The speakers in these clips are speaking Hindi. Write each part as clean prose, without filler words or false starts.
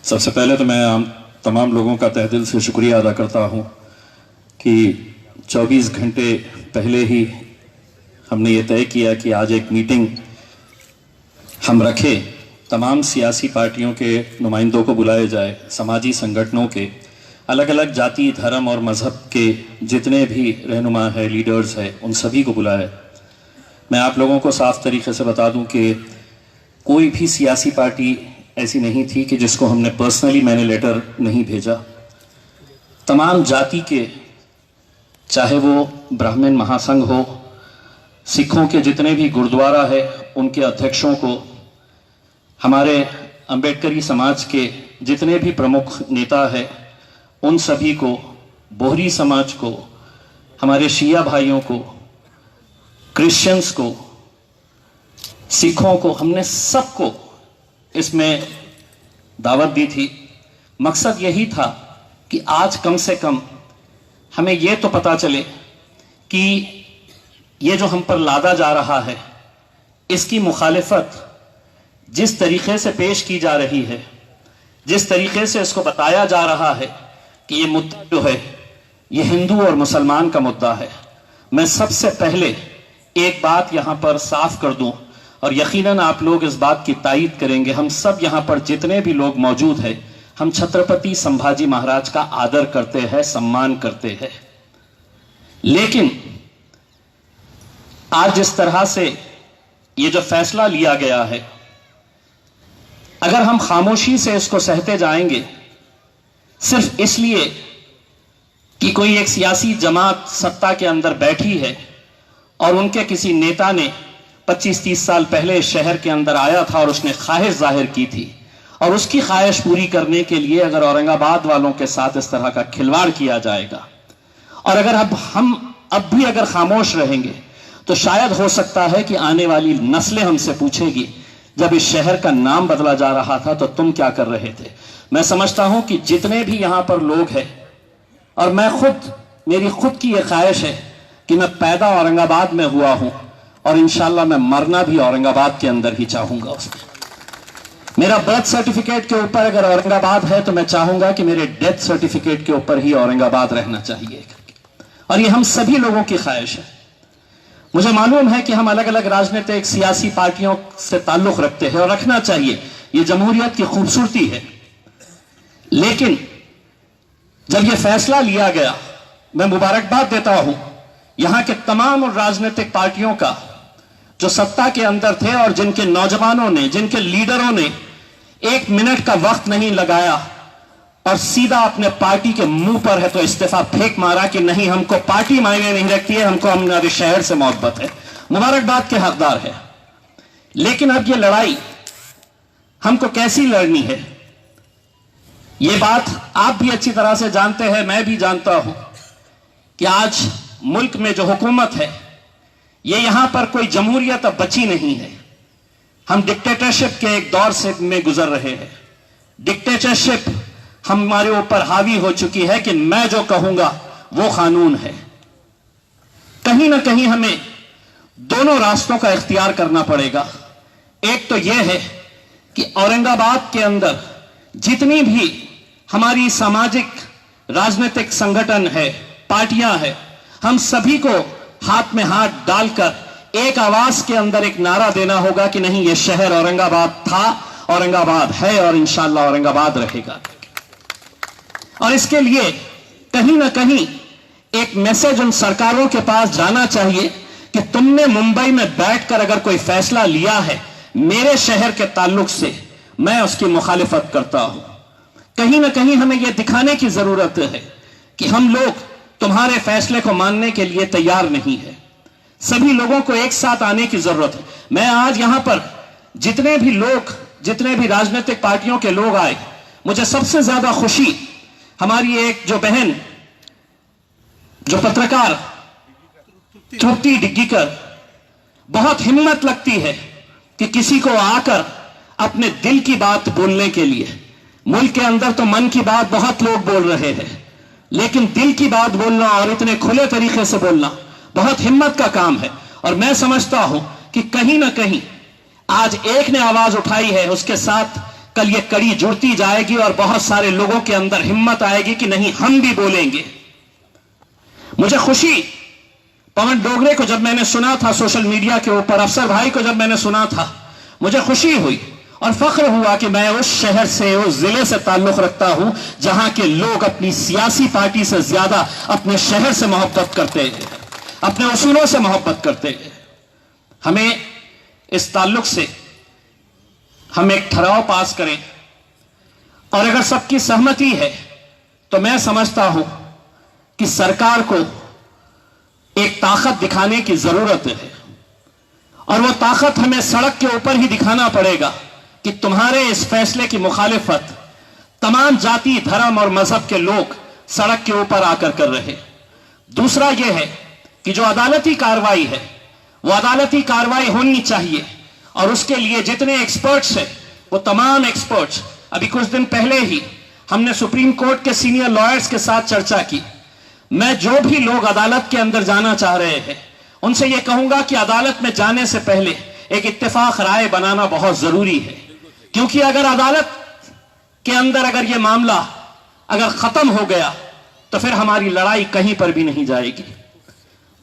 सबसे पहले तो मैं तमाम लोगों का तहे दिल से शुक्रिया अदा करता हूँ कि 24 घंटे पहले ही हमने ये तय किया कि आज एक मीटिंग हम रखें, तमाम सियासी पार्टियों के नुमाइंदों को बुलाया जाए, समाजी संगठनों के, अलग अलग जाति, धर्म और मज़हब के जितने भी रहनुमा है, लीडर्स हैं, उन सभी को बुलाया। मैं आप लोगों को साफ तरीके से बता दूं कि कोई भी सियासी पार्टी ऐसी नहीं थी कि जिसको हमने पर्सनली मैंने लेटर नहीं भेजा। तमाम जाति के, चाहे वो ब्राह्मण महासंघ हो, सिखों के जितने भी गुरुद्वारा है उनके अध्यक्षों को, हमारे अंबेडकरी समाज के जितने भी प्रमुख नेता है उन सभी को, बोहरी समाज को, हमारे शिया भाइयों को, क्रिश्चियंस को, सिखों को, हमने सबको इसमें दावत दी थी। मकसद यही था कि आज कम से कम हमें ये तो पता चले कि ये जो हम पर लादा जा रहा है, इसकी मुखालिफत जिस तरीके से पेश की जा रही है, जिस तरीके से इसको बताया जा रहा है कि ये मुद्दा जो है ये हिंदू और मुसलमान का मुद्दा है, मैं सबसे पहले एक बात यहां पर साफ कर दूं और यकीनन आप लोग इस बात की तायीद करेंगे। हम सब यहां पर जितने भी लोग मौजूद हैं, हम छत्रपति संभाजी महाराज का आदर करते हैं, सम्मान करते हैं, लेकिन आज जिस तरह से ये जो फैसला लिया गया है, अगर हम खामोशी से इसको सहते जाएंगे सिर्फ इसलिए कि कोई एक सियासी जमात सत्ता के अंदर बैठी है और उनके किसी नेता ने 25-30 साल पहले शहर के अंदर आया था और उसने ख्वाहिश जाहिर की थी, और उसकी ख्वाहिश पूरी करने के लिए अगर औरंगाबाद वालों के साथ इस तरह का खिलवाड़ किया जाएगा, और अगर हम अब भी अगर खामोश रहेंगे तो शायद हो सकता है कि आने वाली नस्लें हमसे पूछेगी, जब इस शहर का नाम बदला जा रहा था तो तुम क्या कर रहे थे। मैं समझता हूं कि जितने भी यहां पर लोग हैं, और मैं खुद, मेरी खुद की यह ख्वाहिश है कि मैं पैदा औरंगाबाद में हुआ हूं और इंशाल्लाह मैं मरना भी औरंगाबाद के अंदर ही चाहूंगा। उसमें मेरा बर्थ सर्टिफिकेट के ऊपर अगर औरंगाबाद है तो मैं चाहूंगा कि मेरे डेथ सर्टिफिकेट के ऊपर ही औरंगाबाद रहना चाहिए, और ये हम सभी लोगों की ख्वाहिश है। मुझे मालूम है कि हम अलग अलग राजनीतिक सियासी पार्टियों से ताल्लुक रखते हैं और रखना चाहिए, ये जमहूरियत की खूबसूरती है, लेकिन जब यह फैसला लिया गया, मैं मुबारकबाद देता हूं यहां के तमाम राजनीतिक पार्टियों का जो सत्ता के अंदर थे और जिनके नौजवानों ने, जिनके लीडरों ने 1 मिनट का वक्त नहीं लगाया और सीधा अपने पार्टी के मुंह पर है तो इस्तीफा फेंक मारा कि नहीं, हमको पार्टी मायने नहीं रखती है, हमको हमारे शहर से मोहब्बत है। मुबारकबाद के हकदार है, लेकिन अब यह लड़ाई हमको कैसी लड़नी है, यह बात आप भी अच्छी तरह से जानते हैं, मैं भी जानता हूं कि आज मुल्क में जो हुकूमत है, ये यहां पर कोई जमहूरियत अब बची नहीं है। हम डिक्टेटरशिप के एक दौर से में गुजर रहे हैं। डिक्टेटरशिप हमारे ऊपर हावी हो चुकी है कि मैं जो कहूंगा वो कानून है। कहीं ना कहीं हमें दोनों रास्तों का इख्तियार करना पड़ेगा। एक तो यह है कि औरंगाबाद के अंदर जितनी भी हमारी सामाजिक राजनीतिक संगठन है, पार्टियां हैं, हम सभी को हाथ में हाथ डालकर एक आवाज के अंदर एक नारा देना होगा कि नहीं, यह शहर औरंगाबाद था, औरंगाबाद है और इंशाअल्लाह औरंगाबाद रहेगा। और इसके लिए कहीं ना कहीं एक मैसेज उन सरकारों के पास जाना चाहिए कि तुमने मुंबई में बैठकर अगर कोई फैसला लिया है मेरे शहर के ताल्लुक से, मैं उसकी मुखालिफत करता हूं। कहीं ना कहीं हमें यह दिखाने की जरूरत है कि हम लोग तुम्हारे फैसले को मानने के लिए तैयार नहीं है। सभी लोगों को एक साथ आने की जरूरत है। मैं आज यहां पर जितने भी लोग, जितने भी राजनीतिक पार्टियों के लोग आए, मुझे सबसे ज्यादा खुशी हमारी एक जो बहन, जो पत्रकार तृप्ति डिग्गीकर, बहुत हिम्मत लगती है कि किसी को आकर अपने दिल की बात बोलने के लिए, मुल्क के अंदर तो मन की बात बहुत लोग बोल रहे हैं, लेकिन दिल की बात बोलना और इतने खुले तरीके से बोलना बहुत हिम्मत का काम है। और मैं समझता हूं कि कहीं ना कहीं आज एक ने आवाज उठाई है, उसके साथ कल ये कड़ी जुड़ती जाएगी और बहुत सारे लोगों के अंदर हिम्मत आएगी कि नहीं, हम भी बोलेंगे। मुझे खुशी, पवन डोगरे को जब मैंने सुना था सोशल मीडिया के ऊपर, अफसर भाई को जब मैंने सुना था, मुझे खुशी हुई और फख्र हुआ कि मैं उस शहर से, उस जिले से ताल्लुक रखता हूं जहां के लोग अपनी सियासी पार्टी से ज्यादा अपने शहर से मोहब्बत करते हैं, अपने उसूलों से मोहब्बत करते हैं। हमें इस ताल्लुक से हम एक ठहराव पास करें और अगर सबकी सहमति है तो मैं समझता हूं कि सरकार को एक ताकत दिखाने की जरूरत है और वो ताकत हमें सड़क के ऊपर ही दिखाना पड़ेगा कि तुम्हारे इस फैसले की मुखालिफत तमाम जाति, धर्म और मजहब के लोग सड़क के ऊपर आकर कर रहे। दूसरा यह है कि जो अदालती कार्रवाई है वो अदालती कार्रवाई होनी चाहिए और उसके लिए जितने एक्सपर्ट्स हैं वो तमाम एक्सपर्ट्स, अभी कुछ दिन पहले ही हमने सुप्रीम कोर्ट के सीनियर लॉयर्स के साथ चर्चा की। मैं जो भी लोग अदालत के अंदर जाना चाह रहे हैं उनसे यह कहूंगा कि अदालत में जाने से पहले एक इत्तेफाक राय बनाना बहुत जरूरी है, क्योंकि अगर अदालत के अंदर अगर यह मामला अगर खत्म हो गया तो फिर हमारी लड़ाई कहीं पर भी नहीं जाएगी।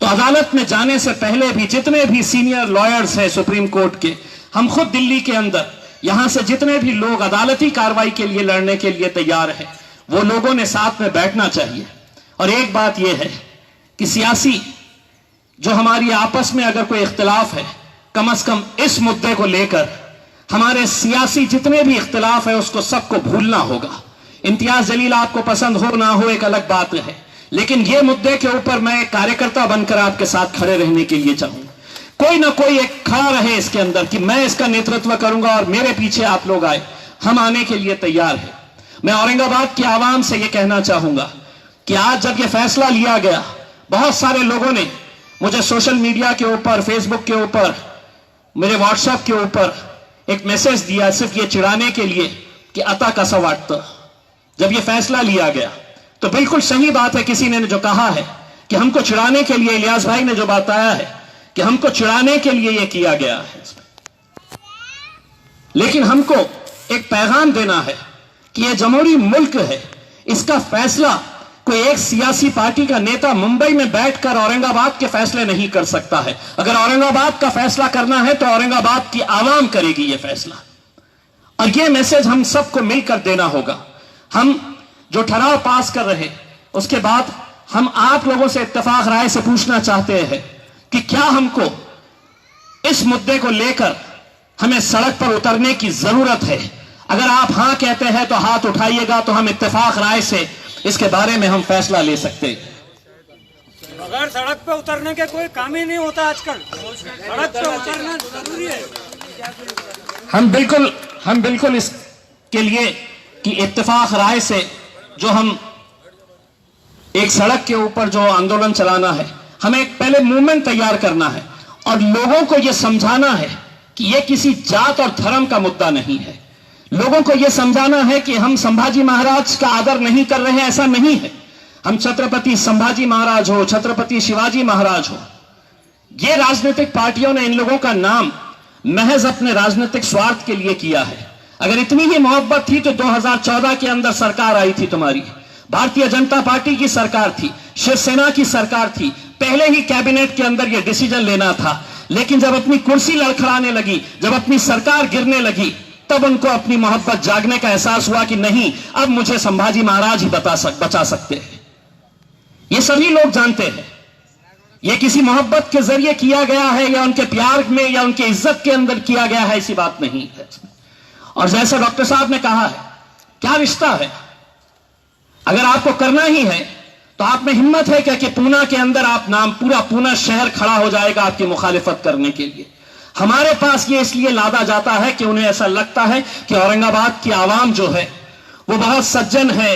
तो अदालत में जाने से पहले भी जितने भी सीनियर लॉयर्स हैं सुप्रीम कोर्ट के, हम खुद दिल्ली के अंदर यहां से जितने भी लोग अदालती कार्रवाई के लिए लड़ने के लिए तैयार हैं वो लोगों ने साथ में बैठना चाहिए। और एक बात यह है कि सियासी जो हमारी आपस में अगर कोई इख्तिलाफ है, कम से कम इस मुद्दे को लेकर हमारे सियासी जितने भी इख्तिलाफ है उसको सबको भूलना होगा। इम्तियाज जलील आपको पसंद हो ना हो एक अलग बात है, लेकिन ये मुद्दे के ऊपर मैं कार्यकर्ता बनकर आपके साथ खड़े रहने के लिए चाहूंगा। कोई ना कोई एक खड़ा रहे इसके अंदर कि मैं इसका नेतृत्व करूंगा और मेरे पीछे आप लोग आए, हम आने के लिए तैयार हैं। मैं औरंगाबाद की आवाम से यह कहना चाहूंगा कि आज जब यह फैसला लिया गया, बहुत सारे लोगों ने मुझे सोशल मीडिया के ऊपर, फेसबुक के ऊपर, मेरे व्हाट्सएप के ऊपर एक मैसेज दिया सिर्फ ये चिढ़ाने के लिए कि अता कसं वाटतं। जब यह फैसला लिया गया तो बिल्कुल सही बात है, किसी ने जो कहा है कि हमको चिढ़ाने के लिए, इलियास भाई ने जो बताया है कि हमको चिढ़ाने के लिए यह किया गया है, लेकिन हमको एक पैगाम देना है कि यह जमहूरी मुल्क है। इसका फैसला कोई एक सियासी पार्टी का नेता मुंबई में बैठकर औरंगाबाद के फैसले नहीं कर सकता है। अगर औरंगाबाद का फैसला करना है तो औरंगाबाद की आवाम करेगी यह फैसला, और यह मैसेज हम सबको मिलकर देना होगा। हम जो ठहराव पास कर रहे, उसके बाद हम आप लोगों से इत्तेफाक राय से पूछना चाहते हैं कि क्या हमको इस मुद्दे को लेकर हमें सड़क पर उतरने की जरूरत है। अगर आप हां कहते हैं तो हाथ उठाइएगा, तो हम इत्तेफाक राय से इसके बारे में हम फैसला ले सकते हैं। बगैर सड़क पे उतरने के कोई काम ही नहीं होता आजकल, सड़क पे उतरना जरूरी है। हम बिल्कुल इसके लिए कि इत्तेफाक राय से जो हम एक सड़क के ऊपर जो आंदोलन चलाना है, हमें एक पहले मूवमेंट तैयार करना है और लोगों को यह समझाना है कि यह किसी जात और धर्म का मुद्दा नहीं है। लोगों को यह समझाना है कि हम संभाजी महाराज का आदर नहीं कर रहे हैं, ऐसा नहीं है। हम छत्रपति संभाजी महाराज हो, छत्रपति शिवाजी महाराज हो, ये राजनीतिक पार्टियों ने इन लोगों का नाम महज अपने राजनीतिक स्वार्थ के लिए किया है। अगर इतनी ही मोहब्बत थी तो 2014 के अंदर सरकार आई थी तुम्हारी, भारतीय जनता पार्टी की सरकार थी, शिवसेना की सरकार थी, पहले ही कैबिनेट के अंदर यह डिसीजन लेना था। लेकिन जब अपनी कुर्सी लड़खड़ाने लगी, जब अपनी सरकार गिरने लगी, तब उनको अपनी मोहब्बत जागने का एहसास हुआ कि नहीं, अब मुझे संभाजी महाराज ही बचा सकते हैं। ये सभी लोग जानते हैं ये किसी मोहब्बत के जरिए किया गया है या उनके प्यार में या उनके इज्जत के अंदर किया गया है, ऐसी बात नहीं है। और जैसा डॉक्टर साहब ने कहा है, क्या रिश्ता है। अगर आपको करना ही है तो आप में हिम्मत है क्या कि पूना के अंदर आप नाम, पूरा पूना शहर खड़ा हो जाएगा आपकी मुखालिफत करने के लिए। हमारे पास ये इसलिए लादा जाता है कि उन्हें ऐसा लगता है कि औरंगाबाद की आवाम जो है वो बहुत सज्जन है,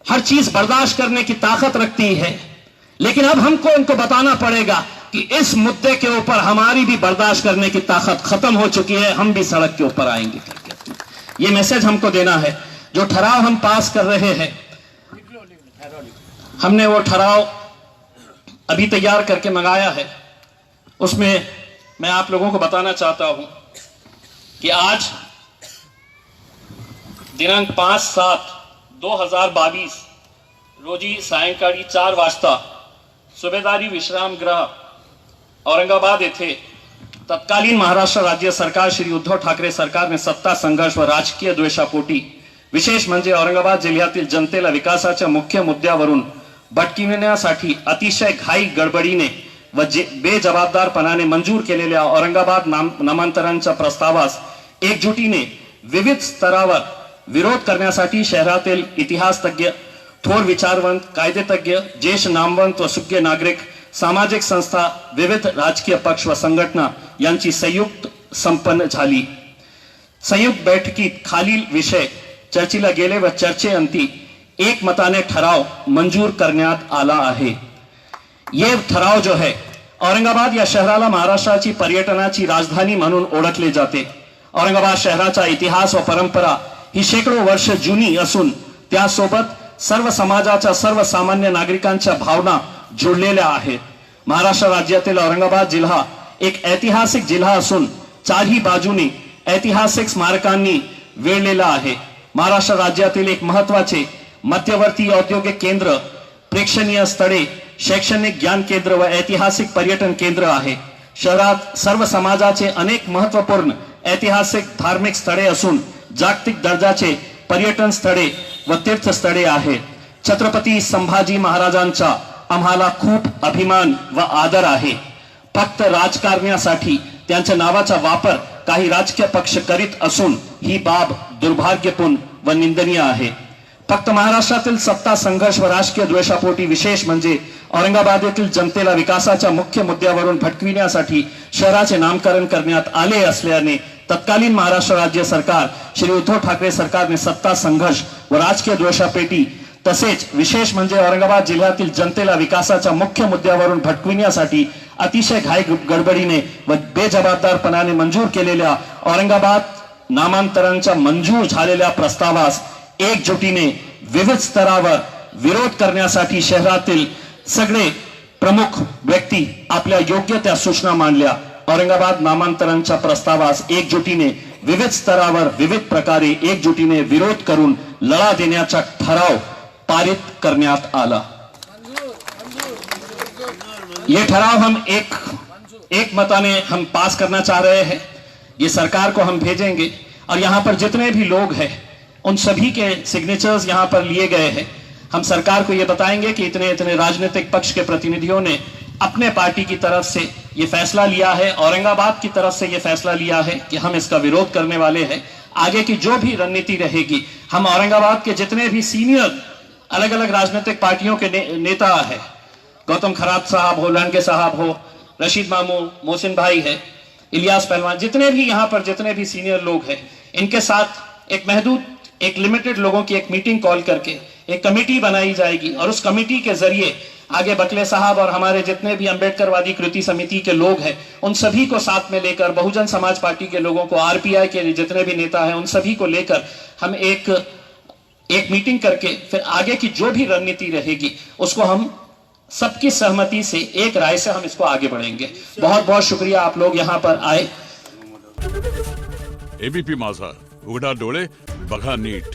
हर चीज बर्दाश्त करने की ताकत रखती है। लेकिन अब हमको इनको बताना पड़ेगा कि इस मुद्दे के ऊपर हमारी भी बर्दाश्त करने की ताकत खत्म हो चुकी है, हम भी सड़क के ऊपर आएंगे करके ये मैसेज हमको देना है। जो ठहराव हम पास कर रहे हैं, हमने वो ठहराव अभी तैयार करके मंगाया है। उसमें मैं आप लोगों को बताना चाहता हूं कि आज दिनांक 5/7/2022 रोजी सायंकाळी 4 वाजता सुभेदारी विश्रामगृह औरंगाबाद येथे तत्कालीन महाराष्ट्र राज्य सरकार श्री उद्धव ठाकरे सरकारने सत्ता संघर्ष व राजकीय द्वेषापोटी विशेष म्हणजे औरंगाबाद जिल्ह्यातील जनतेला विकासाच्या मुख्य मुद्द्यावरून भटकविण्यासाठी अतिशय घाई गडबडीने व बेजबाबदारपणाने मंजूर केलेल्या औरंगाबाद नामांतरांच्या प्रस्तावास एकजुटीने विविध स्तरावर विरोध करण्यासाठी शहरातील इतिहास तज्ञ, थोर विचारवंत, कायदेतज्ञ, ज्येष्ठ नामवंत व सुज्ञ नागरिक, सामाजिक संस्था, विविध राजकीय पक्ष व संघटना यांची संयुक्त संपन्न झाली. संयुक्त बैठकीत खालील विषय चर्चेला गेले व चर्चेअंती एकमताने ठराव मंजूर करण्यात आला आहे. ये ठराव जो है, औरंगाबाद या शहराला महाराष्ट्राची पर्यटनाची राजधानी म्हणून ओळखले जाते. औरंगाबाद शहराचा इतिहास व परंपरा ही शेकडो वर्ष जुनी असून त्यासोबत सर्व समाजाच्या सर्वसामान्य नागरिकांच्या भावना जोडलेल्या आहेत. महाराष्ट्र राज्यातील औरंगाबाद जिल्हा एक ऐतिहासिक जिल्हा असून चारही बाजूनी ऐतिहासिक स्मारकांनी वेढलेला आहे. महाराष्ट्र राज्यातील एक महत्वाचे मध्यवर्ती औद्योगिक केंद्र, प्रेक्षणीय स्थळे, शैक्षणिक ज्ञान केंद्र व ऐतिहासिक पर्यटन केंद्र आहे. शहरात सर्व समाजाचे अनेक महत्वपूर्ण ऐतिहासिक धार्मिक स्थळे असून जागतिक दर्जाचे पर्यटन स्थळे व तीर्थस्थळे आहेत. छत्रपती संभाजी महाराजांचा आम्हाला खूप अभिमान व आदर आहे. फक्त राजकारण्यासाठी त्यांच्या नावाचा वापर काही राजकीय पक्ष करीत असून ही बाब दुर्भाग्यपूर्ण व निंदनीय आहे. फक्त महाराष्ट्रातील सत्ता संघर्ष व राजकीय द्वेषापोटी विशेष म्हणजे औरंगाबाद येथील जनतेला विकासाच्या मुख्य मुद्द्यावरून भटकविण्यासाठी शहराचे नामकरण करण्यात आले असल्याने तत्कालीन महाराष्ट्र राज्य सरकार श्री उद्धव ठाकरे सरकारने सत्ता संघर्ष व राजकीय द्वेषापोटी तसेच विशेष म्हणजे औरंगाबाद जिल्ह्यातील जनतेला विकासाच्या मुख्य मुद्द्यावरून भटकविण्यासाठी अतिशय घाई गडबडीने व बेजबाबदारपणाने मंजूर केलेल्या औरंगाबाद नामांतरांच्या मंजूर झालेल्या प्रस्तावास एकजुटीने विविध स्तरावर विरोध करण्यासाठी शहरातील सगळे प्रमुख व्यक्ती आपल्या योग्य त्या सूचना मांडल्या. औरंगाबाद नामांतरांच्या प्रस्तावास एकजुटीने विविध स्तरावर विविध प्रकारे एकजुटीने विरोध करून लढा देण्याचा ठराव पारित करण्यात आला. ये ठराव हम एक मताने हम पास करना चाह रहे हैं. ये सरकार को हम भेजेंगे और यहाँ पर जितने भी लोग हैं उन सभी के सिग्नेचर्स यहाँ पर लिए गए हैं. हम सरकार को ये बताएंगे कि इतने इतने राजनीतिक पक्ष के प्रतिनिधियों ने अपने पार्टी की तरफ से ये फैसला लिया है, औरंगाबाद की तरफ से ये फैसला लिया है कि हम इसका विरोध करने वाले हैं. आगे की जो भी रणनीति रहेगी, हम औरंगाबाद के जितने भी सीनियर अलग अलग राजनीतिक पार्टियों के नेता है, गौतम खरात साहब हो, लंके साहब हो, रशीद मामू, मोहसिन भाई है, इलियास पहलवान, जितने भी यहाँ पर जितने भी सीनियर लोग हैं, इनके साथ एक लिमिटेड लोगों की एक मीटिंग कॉल करके एक कमेटी बनाई जाएगी और उस कमेटी के जरिए आगे बकले साहब और हमारे जितने भी अंबेडकरवादी कृति समिति के लोग हैं उन सभी को साथ में लेकर, बहुजन समाज पार्टी के लोगों को, आरपीआई के जितने भी नेता हैं उन सभी को लेकर हम एक मीटिंग करके फिर आगे की जो भी रणनीति रहेगी उसको हम सबकी सहमति से एक राय से हम इसको आगे बढ़ेंगे. बहुत बहुत शुक्रिया आप लोग यहाँ पर आए. एबीपी माझा, उघडा डोळे बघा नीट.